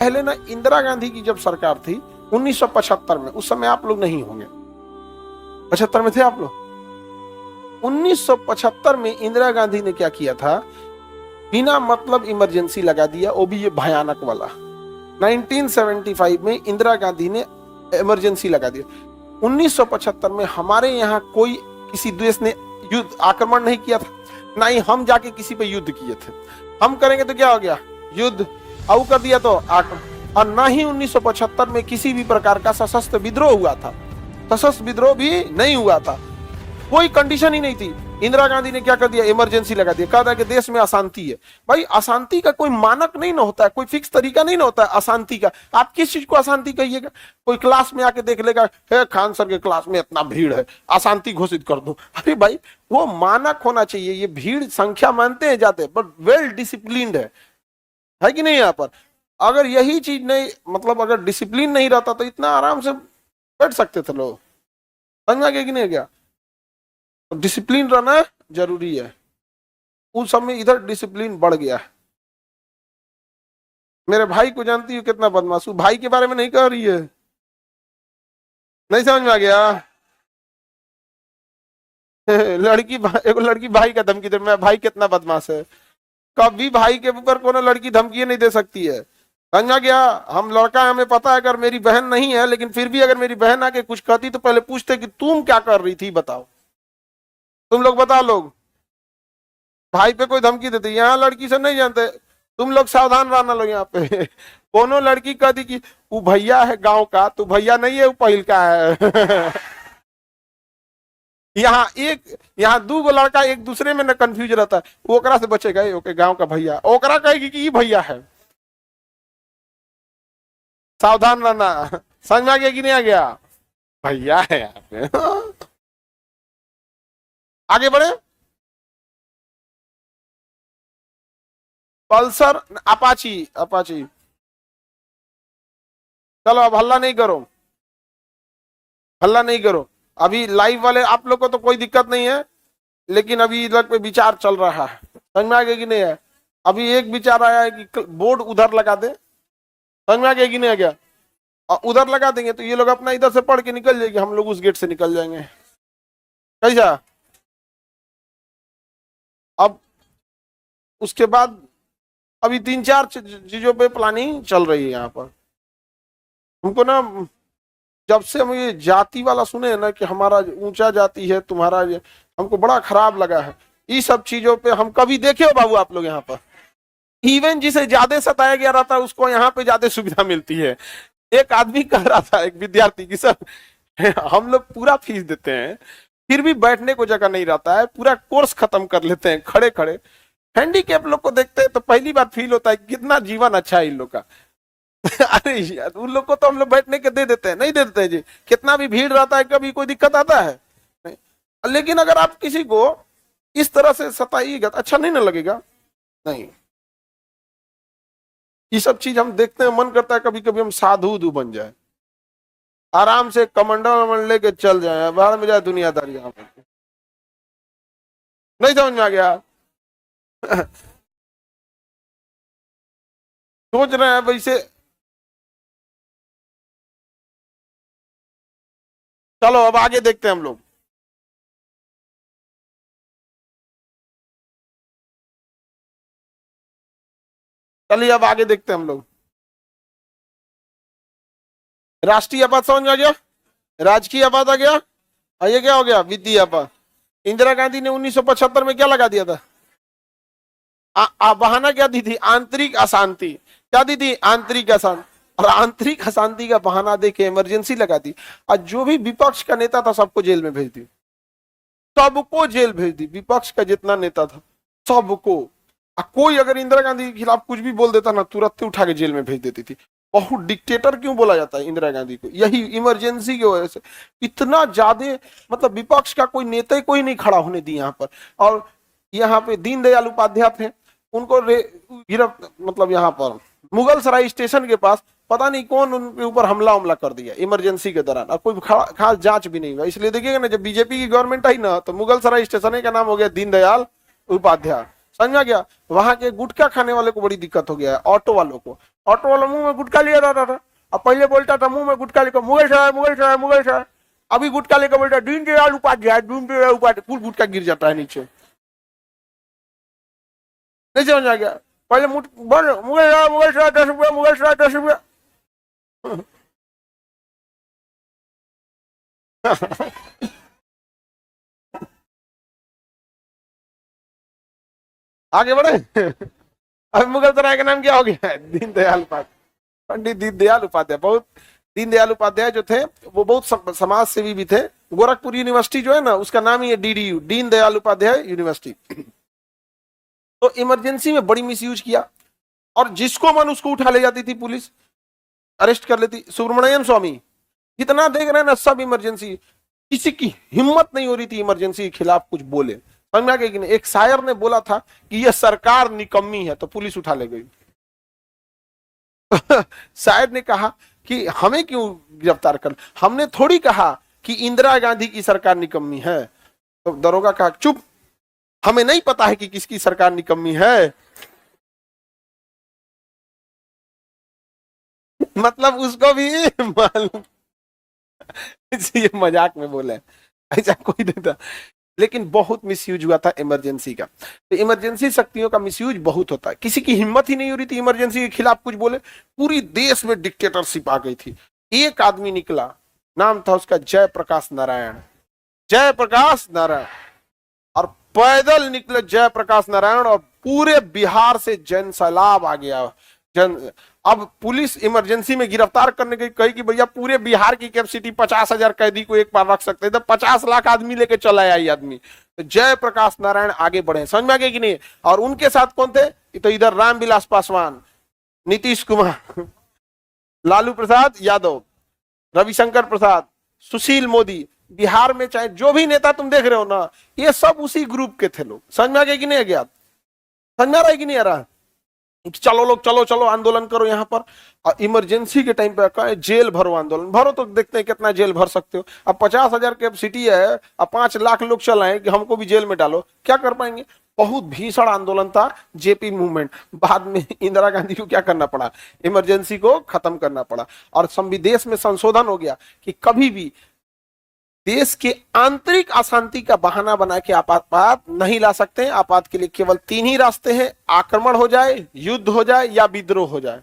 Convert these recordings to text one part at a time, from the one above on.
पहले ना इंदिरा गांधी की जब सरकार थी 1975 में, उस समय आप लोग नहीं होंगे, 75 में थे आप लोग। 1975 में इंदिरा गांधी ने क्या किया था, बिना मतलब इमरजेंसी लगा दिया, वो भी ये भयानक वाला। 1975 में इंदिरा गांधी ने इमरजेंसी लगा दिया। 1975 में हमारे यहाँ कोई किसी देश ने युद्ध आक्रमण नहीं किया था, ना ही हम जाके किसी पे युद्ध किए थे। हम करेंगे तो क्या हो गया, युद्ध। और कर दिया तो आक्रमण। और ना ही 1975 में किसी भी प्रकार का सशस्त्र विद्रोह हुआ था, सशस्त्र विद्रोह भी नहीं हुआ था, कोई कंडीशन ही नहीं थी। इंदिरा गांधी ने क्या कर दिया, इमरजेंसी लगा दिया, कहा था कि देश में अशांति है। भाई अशांति का कोई मानक नहीं ना होता है, कोई फिक्स तरीका नहीं ना होता है अशांति का। आप किस चीज को अशांति कहिएगा, कोई क्लास में आके देख लेगा, हे खान सर के क्लास में इतना भीड़ है, अशांति घोषित कर दो। अरे भाई वो मानक होना चाहिए। ये भीड़ संख्या मानते हैं जाते, बट वेल डिसिप्लिन्ड है कि नहीं। यहाँ पर अगर यही चीज नहीं, मतलब अगर डिसिप्लिन नहीं रहता तो इतना आराम से बैठ सकते थे लोग। समझ में आ गया कि नहीं गया। डिसिप्लिन रहना जरूरी है। उस समय इधर डिसिप्लिन बढ़ गया है। मेरे भाई को जानती हूँ कितना बदमाश हूँ, भाई के बारे में नहीं कह रही है, नहीं समझ में आ गया। एक लड़की भाई का धमकी दे, मैं भाई कितना बदमाश है। कभी भाई के ऊपर कोनो लड़की धमकी नहीं दे सकती है, समझ में आ गया। हम लड़का है, हमें पता है, अगर मेरी बहन नहीं है लेकिन फिर भी अगर मेरी बहन आके कुछ कहती तो पहले पूछते कि तुम क्या कर रही थी, बताओ, तुम लोग बताओ। लोग भाई पे कोई धमकी देते, यहाँ लड़की से नहीं जानते, तुम लोग सावधान रहना लोग। यहाँ पे कोनो लड़की कह दी कि वो भैया है गांव का, तू भैया नहीं है, वो पहिल का है। यहाँ दू गो लड़का एक दूसरे में न कंफ्यूज रहता है, वो ओकरा से बचेगा, ओके गांव का भैया, ओकरा कहेगी कि ये भैया है। सावधान रहना। समझ में आ गया कि नहीं आ गया, भैया है यहाँ पे। आगे बढ़े। Pulsar, Apache, Apache. चलो अब हल्ला नहीं करो, हल्ला नहीं करो। अभी लाइव वाले आप लोग को तो कोई दिक्कत नहीं है, लेकिन अभी इधर पे विचार चल रहा है। समझ में आ गया कि नहीं है। अभी एक विचार आया है कि बोर्ड उधर लगा दे। समझ में आ गया कि नहीं आ गया। और उधर लगा देंगे तो ये लोग अपना इधर से पढ़ के निकल जाएंगे, हम लोग उस गेट से निकल जाएंगे। कैसा। अब उसके बाद अभी 3-4 चीजों पे प्लानिंग चल रही है यहाँ पर। हमको ना जब से हम ये जाति वाला सुने ना कि हमारा ऊंचा जाति है तुम्हारा, हमको बड़ा खराब लगा है। ये सब चीजों पे हम कभी देखे हो बाबू आप लोग यहाँ पर, इवन जिसे ज्यादा सताया गया रहता है उसको यहाँ पे ज्यादा सुविधा मिलती है। एक आदमी कह रहा था, एक विद्यार्थी की, सर हम लोग पूरा फीस देते हैं फिर भी बैठने को जगह नहीं रहता है, पूरा कोर्स खत्म कर लेते हैं खड़े खड़े। हैंडीकैप लोग को देखते हैं तो पहली बार फील होता है कितना जीवन अच्छा है इन लोग का। अरे यार उन लोग को तो हम लोग बैठने के दे देते हैं, नहीं दे देते जी। कितना भी भीड़ रहता है, कभी कोई दिक्कत आता है नहीं। लेकिन अगर आप किसी को इस तरह से सताइएगा तो अच्छा नहीं ना लगेगा। नहीं, ये सब चीज हम देखते हैं, मन करता है कभी कभी हम साधु बन जाए, आराम से कमंडल वमंडल लेके चल जाए, बाहर में जाए दुनियादारी। यहाँ पर नहीं समझ में आ गया। सोच रहे हैं वैसे। चलो अब आगे देखते हैं हम लोग। चलिए अब आगे देखते हैं हम लोग। राष्ट्रीय आपात समझ में आ गया, राजकीय आपात आ गया, और ये क्या हो गया, वित्तीय आपात। इंदिरा गांधी ने 1975 में क्या लगा दिया था, बहाना क्या दी थी, आंतरिक अशांति। क्या दी थी, आंतरिक अशांति। और आंतरिक अशांति का बहाना देके इमरजेंसी लगा दी, और जो भी विपक्ष का नेता था सबको जेल में भेज दी, सबको जेल भेज दी। विपक्ष का जितना नेता था सबको। कोई अगर इंदिरा गांधी के खिलाफ कुछ भी बोल देता ना, तुरंत उठा के जेल में भेज देती थी। बहुत डिक्टेटर क्यों बोला जाता है इंदिरा गांधी को, यही इमरजेंसी की वजह से। इतना ज्यादा मतलब विपक्ष का कोई नेता ही कोई नहीं खड़ा होने दी यहाँ पर। और यहाँ पे दीनदयाल उपाध्याय थे, उनको मतलब यहाँ पर मुगल सराय स्टेशन के पास पता नहीं कौन उनके ऊपर हमला कर दिया इमरजेंसी के दौरान, और कोई खास जांच भी नहीं हुआ। इसलिए देखिएगा ना, जब बीजेपी की गवर्नमेंट आई ना तो मुगल सराय स्टेशन का नाम हो गया दीनदयाल उपाध्याय। समझ में गया। वहां के गुटखा खाने वाले को बड़ी दिक्कत हो गया है, ऑटो वालों को। ऑटो वाला मुंह में गुटखा लिया रहता था। अब पहले बोलता था मुंह में गुटखा लेकर मुगल सराय मुगल सराय मुगल सराय, अभी गुटखा लेकर बोलता है दीनदयाल उपाध्याय दीनदयाल उपाध्याय, कुल गुटखा गिर जाता है नीचे। नहीं समझ आ गया? पहले मुगल सराय 10 रुपया, मुगल सराय 10 रुपया। आगे बढ़े। अब मुगल सराय का नाम क्या हो गया? दीनदयाल उपाध्याय, पंडित दीनदयाल उपाध्याय। बहुत दीनदयाल उपाध्याय जो थे वो बहुत समाज सेवी भी थे। गोरखपुर यूनिवर्सिटी जो है ना उसका नाम ही है DDU, दीनदयाल उपाध्याय यूनिवर्सिटी। तो इमरजेंसी में बड़ी मिसयूज किया और जिसको मन उसको उठा ले जाती थी पुलिस, अरेस्ट कर लेती। सुब्रमण्यम स्वामी जितना देख रहे हैं ना सब इमरजेंसी, किसी की हिम्मत नहीं हो रही थी इमरजेंसी के खिलाफ कुछ बोले। समझ में आ गया कि नहीं? एक शायर ने बोला था कि यह सरकार निकम्मी है, तो पुलिस उठा ले गई। शायर ने कहा कि हमें क्यों गिरफ्तार कर, हमने थोड़ी कहा कि इंदिरा गांधी की सरकार निकम्मी है। तो दरोगा कहा चुप, हमें नहीं पता है कि किसकी सरकार निकम्मी है। मतलब उसको भी मालूम, ये मजाक में बोले, ऐसा कोई नहीं था। लेकिन बहुत मिसयूज हुआ था इमरजेंसी का। तो इमरजेंसी शक्तियों का मिसयूज बहुत होता है। किसी की हिम्मत ही नहीं हो रही थी इमरजेंसी के खिलाफ कुछ बोले, पूरी देश में डिक्टेटरशिप आ गई थी। एक आदमी निकला, नाम था उसका जयप्रकाश नारायण। जयप्रकाश नारायण, और पैदल निकले जयप्रकाश नारायण और पूरे बिहार से जन सैलाब आ गया। अब पुलिस इमरजेंसी में गिरफ्तार करने की कही कि भैया पूरे बिहार की कैपेसिटी 50,000 कैदी को एक बार रख सकते हैं, तो 50 लाख आदमी लेके चला आया ये आदमी। तो जयप्रकाश नारायण आगे बढ़े। समझ में आ गया कि नहीं? और उनके साथ कौन थे? तो इधर रामविलास पासवान, नीतीश कुमार, लालू प्रसाद यादव, रविशंकर प्रसाद, सुशील मोदी। बिहार में चाहे जो भी नेता तुम देख रहे हो ना, ये सब उसी ग्रुप के थे लोग। समझ में आ गया कि नहीं? गया समझ में आ रहा है कि नहीं आ रहा? चलो लोग, चलो चलो आंदोलन करो यहाँ पर। और इमरजेंसी के टाइम पे कहा जेल भरो, आंदोलन भरो, तो देखते हैं कितना जेल भर सकते हो। अब 50,000 कैपेसिटी है, अब 5 लाख लोग चल आए कि हमको भी जेल में डालो, क्या कर पाएंगे? बहुत भीषण आंदोलन था जेपी मूवमेंट। बाद में इंदिरा गांधी को क्या करना पड़ा? इमरजेंसी को खत्म करना पड़ा। और देश में संशोधन हो गया कि कभी भी देश के आंतरिक अशांति का बहाना बना के आपात नहीं ला सकते हैं। आपात के लिए केवल 3 ही रास्ते हैं, आक्रमण हो जाए, युद्ध हो जाए, या विद्रोह हो जाए।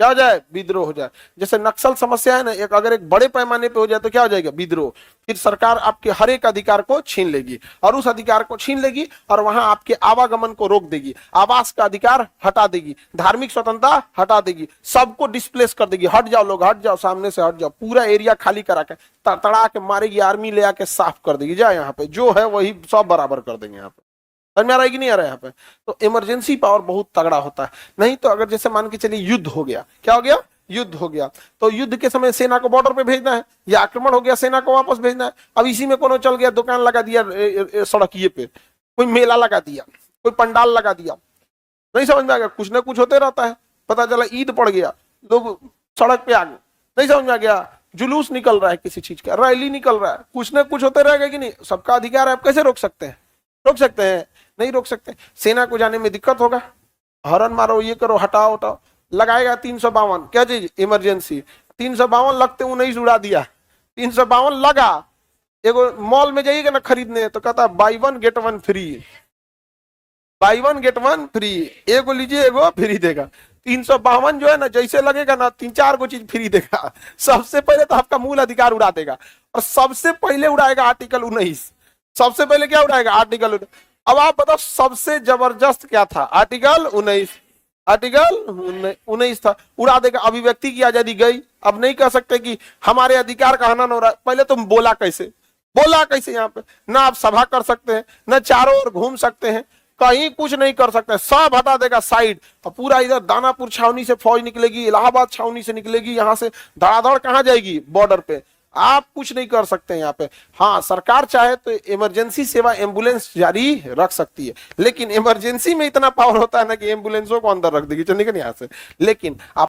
क्या हो जाए? विद्रोह हो जाए। जैसे नक्सल समस्या है ना, एक अगर एक बड़े पैमाने पे हो जाए तो क्या हो जाएगा? विद्रोह। फिर सरकार आपके हर एक अधिकार को छीन लेगी, और उस अधिकार को छीन लेगी और वहां आपके आवागमन को रोक देगी, आवास का अधिकार हटा देगी, धार्मिक स्वतंत्रता हटा देगी, सबको डिस्प्लेस कर देगी। हट जाओ लोग, हट जाओ, सामने से हट जाओ, पूरा एरिया खाली करा के तड़तड़ा के मारेगी, आर्मी ले आके साफ कर देगी। जा यहाँ पे जो है वही सब बराबर कर देंगे। यहाँ पे समझ में आ रहा है कि नहीं आ रहा है? यहाँ पे तो इमरजेंसी पावर बहुत तगड़ा होता है। नहीं तो अगर जैसे मान के चलिए युद्ध हो गया, क्या हो गया? युद्ध हो गया, तो युद्ध के समय सेना को बॉर्डर पे भेजना है, या आक्रमण हो गया सेना को वापस भेजना है। अब इसी में कौन चल गया, दुकान लगा दिया सड़किए पे, कोई मेला लगा दिया, कोई पंडाल लगा दिया, नहीं समझ में आ गया? कुछ ना कुछ होते रहता है। पता चला ईद पड़ गया, लोग सड़क पे आ गए, नहीं समझ में आ गया? जुलूस निकल रहा है किसी चीज का, रैली निकल रहा है, कुछ ना कुछ होते रहेगा कि नहीं? सबका अधिकार है, आप कैसे रोक सकते हैं? रोक सकते हैं? नहीं रोक सकते। सेना को जाने में दिक्कत होगा, हॉर्न मारो, ये करो, हटाओ हटाओ, लगाएगा 352, क्या चीज? इमरजेंसी। 352 लगते 19 उड़ा दिया, 352 लगा। एगो मॉल में जाइएगा ना खरीदने, तो कहता buy 1 get 1 free, buy 1 get 1 free, एगो लीजिए एगो फ्री देगा। 352 जो है ना, जैसे लगेगा ना 3-4 को चीज फ्री देगा। सबसे पहले तो आपका मूल अधिकार उड़ा देगा, और सबसे पहले उड़ाएगा आर्टिकल 19। सबसे पहले क्या उड़ाएगा? आर्टिकल। अब आप बताओ सबसे जबरदस्त क्या था? आर्टिकल 19। आर्टिकल 19 था, उड़ा देगा। अभिव्यक्ति की आजादी गई। अब नहीं कह सकते कि हमारे अधिकार का हनन हो रहा है। पहले तुम बोला कैसे? बोला कैसे? यहाँ पे ना आप सभा कर सकते हैं, ना चारों ओर घूम सकते हैं, कहीं कुछ नहीं कर सकते, सब हटा देगा साइड। और पूरा इधर दानापुर छावनी से फौज निकलेगी, इलाहाबाद छावनी से निकलेगी, यहाँ से धड़ाधड़ कहाँ जाएगी? बॉर्डर पे। आप कुछ नहीं कर सकते यहाँ पे। हाँ, सरकार चाहे तो इमरजेंसी सेवा एम्बुलेंस जारी रख सकती है, लेकिन इमरजेंसी में इतना पावर होता है ना कि एम्बुलेंसों को अंदर रख देगी, चल निकल यहाँ से। लेकिन आप